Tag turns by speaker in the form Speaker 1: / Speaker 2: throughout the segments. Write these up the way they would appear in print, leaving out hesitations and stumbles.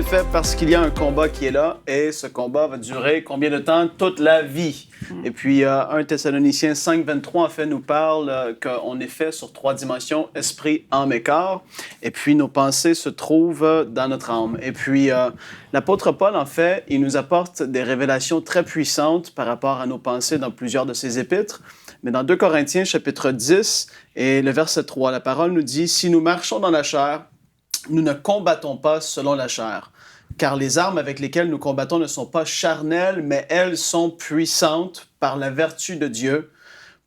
Speaker 1: effet parce qu'il y a un combat qui est là et ce combat va durer combien de temps? Toute la vie. Et puis 1 Thessaloniciens 5:23 en fait nous parle qu'on est fait sur 3 dimensions, esprit, âme et corps. Et puis nos pensées se trouvent dans notre âme. Et puis l'apôtre Paul en fait, il nous apporte des révélations très puissantes par rapport à nos pensées dans plusieurs de ses épîtres. Mais dans 2 Corinthiens chapitre 10 et le verset 3, la parole nous dit « Si nous marchons dans la chair, nous ne combattons pas selon la chair, car les armes avec lesquelles nous combattons ne sont pas charnelles, mais elles sont puissantes par la vertu de Dieu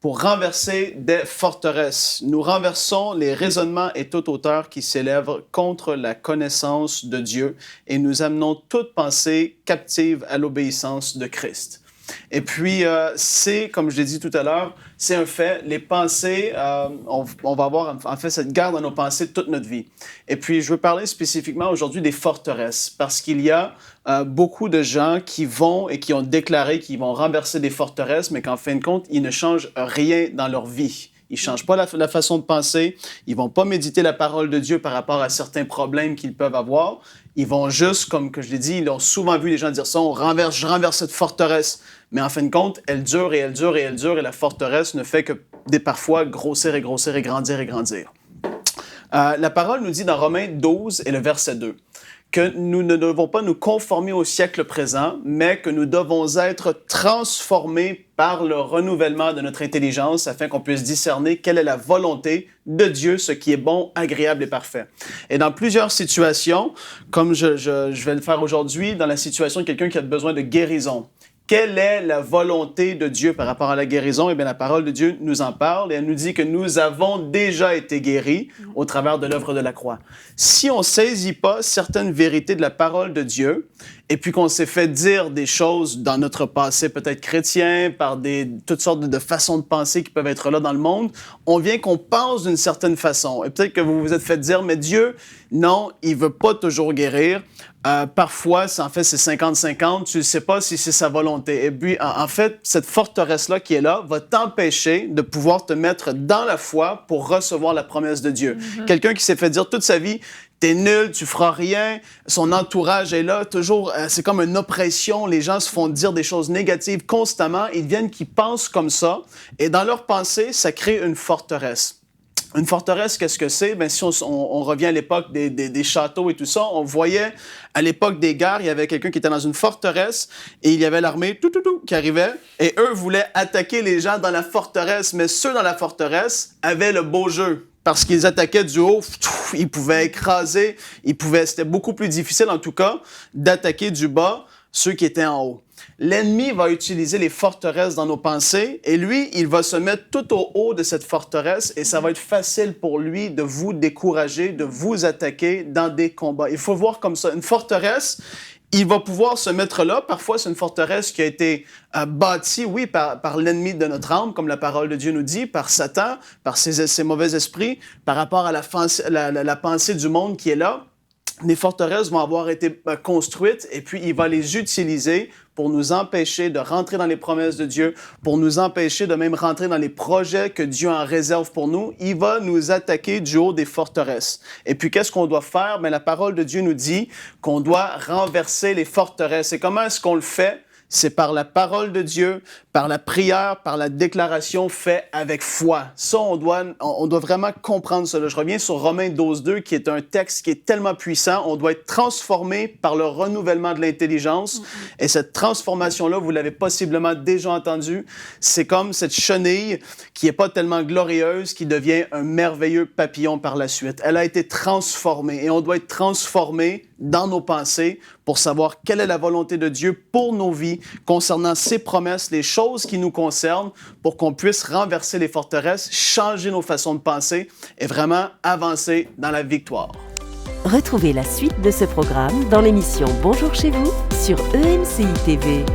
Speaker 1: pour renverser des forteresses. Nous renversons les raisonnements et toute hauteur qui s'élèvent contre la connaissance de Dieu et nous amenons toute pensée captive à l'obéissance de Christ. » Et puis, c'est, comme je l'ai dit tout à l'heure, c'est un fait. Les pensées, on va avoir en fait cette guerre dans nos pensées toute notre vie. Et puis, je veux parler spécifiquement aujourd'hui des forteresses, parce qu'il y a beaucoup de gens qui vont et qui ont déclaré qu'ils vont renverser des forteresses, mais qu'en fin de compte, ils ne changent rien dans leur vie. Ils ne changent pas la façon de penser. Ils ne vont pas méditer la parole de Dieu par rapport à certains problèmes qu'ils peuvent avoir. Ils vont juste, comme que je l'ai dit, ils ont souvent vu les gens dire ça, je renverse cette forteresse. Mais en fin de compte, elle dure et elle dure et elle dure et la forteresse ne fait que parfois grossir et grossir et grandir et grandir. La parole nous dit dans Romains 12 et le verset 2 que nous ne devons pas nous conformer au siècle présent, mais que nous devons être transformés par le renouvellement de notre intelligence afin qu'on puisse discerner quelle est la volonté de Dieu, ce qui est bon, agréable et parfait. Et dans plusieurs situations, comme je vais le faire aujourd'hui, dans la situation de quelqu'un qui a besoin de guérison, quelle est la volonté de Dieu par rapport à la guérison? Eh bien, la parole de Dieu nous en parle et elle nous dit que nous avons déjà été guéris au travers de l'œuvre de la croix. Si on ne saisit pas certaines vérités de la parole de Dieu et puis qu'on s'est fait dire des choses dans notre passé peut-être chrétien, par toutes sortes de façons de penser qui peuvent être là dans le monde, on vient qu'on pense d'une certaine façon. Et peut-être que vous vous êtes fait dire, mais Dieu, non, il ne veut pas toujours guérir. Parfois, c'est 50-50, tu ne sais pas si c'est sa volonté. Et puis, en fait, cette forteresse-là qui est là va t'empêcher de pouvoir te mettre dans la foi pour recevoir la promesse de Dieu. Mm-hmm. Quelqu'un qui s'est fait dire toute sa vie, t'es nul, tu feras rien, son entourage est là, toujours, c'est comme une oppression, les gens se font dire des choses négatives constamment, ils viennent qu'ils pensent comme ça, et dans leur pensée, ça crée une forteresse. Une forteresse, qu'est-ce que c'est? Bien, si on revient à l'époque des châteaux et tout ça, on voyait à l'époque des guerres, il y avait quelqu'un qui était dans une forteresse et il y avait l'armée qui arrivait et eux voulaient attaquer les gens dans la forteresse, mais ceux dans la forteresse avaient le beau jeu. Parce qu'ils attaquaient du haut, ils pouvaient écraser, c'était beaucoup plus difficile en tout cas d'attaquer du bas ceux qui étaient en haut. L'ennemi va utiliser les forteresses dans nos pensées et lui, il va se mettre tout au haut de cette forteresse et ça va être facile pour lui de vous décourager, de vous attaquer dans des combats. Il faut voir comme ça, une forteresse, il va pouvoir se mettre là. Parfois, c'est une forteresse qui a été bâtie, oui, par l'ennemi de notre âme, comme la parole de Dieu nous dit, par Satan, par ses mauvais esprits, par rapport à la pensée du monde qui est là. Les forteresses vont avoir été construites et puis il va les utiliser pour nous empêcher de rentrer dans les promesses de Dieu, pour nous empêcher de même rentrer dans les projets que Dieu en réserve pour nous. Il va nous attaquer du haut des forteresses. Et puis, qu'est-ce qu'on doit faire? Bien, la parole de Dieu nous dit qu'on doit renverser les forteresses. Et comment est-ce qu'on le fait? C'est par la parole de Dieu, par la prière, par la déclaration faite avec foi. Ça, on doit vraiment comprendre cela. Je reviens sur Romains 12:2, qui est un texte qui est tellement puissant. On doit être transformé par le renouvellement de l'intelligence. Et cette transformation-là, vous l'avez possiblement déjà entendu, c'est comme cette chenille qui n'est pas tellement glorieuse, qui devient un merveilleux papillon par la suite. Elle a été transformée et on doit être transformé dans nos pensées pour savoir quelle est la volonté de Dieu pour nos vies concernant ses promesses, les choses qui nous concernent, pour qu'on puisse renverser les forteresses, changer nos façons de penser et vraiment avancer dans la victoire.
Speaker 2: Retrouvez la suite de ce programme dans l'émission Bonjour chez vous sur EMCI TV.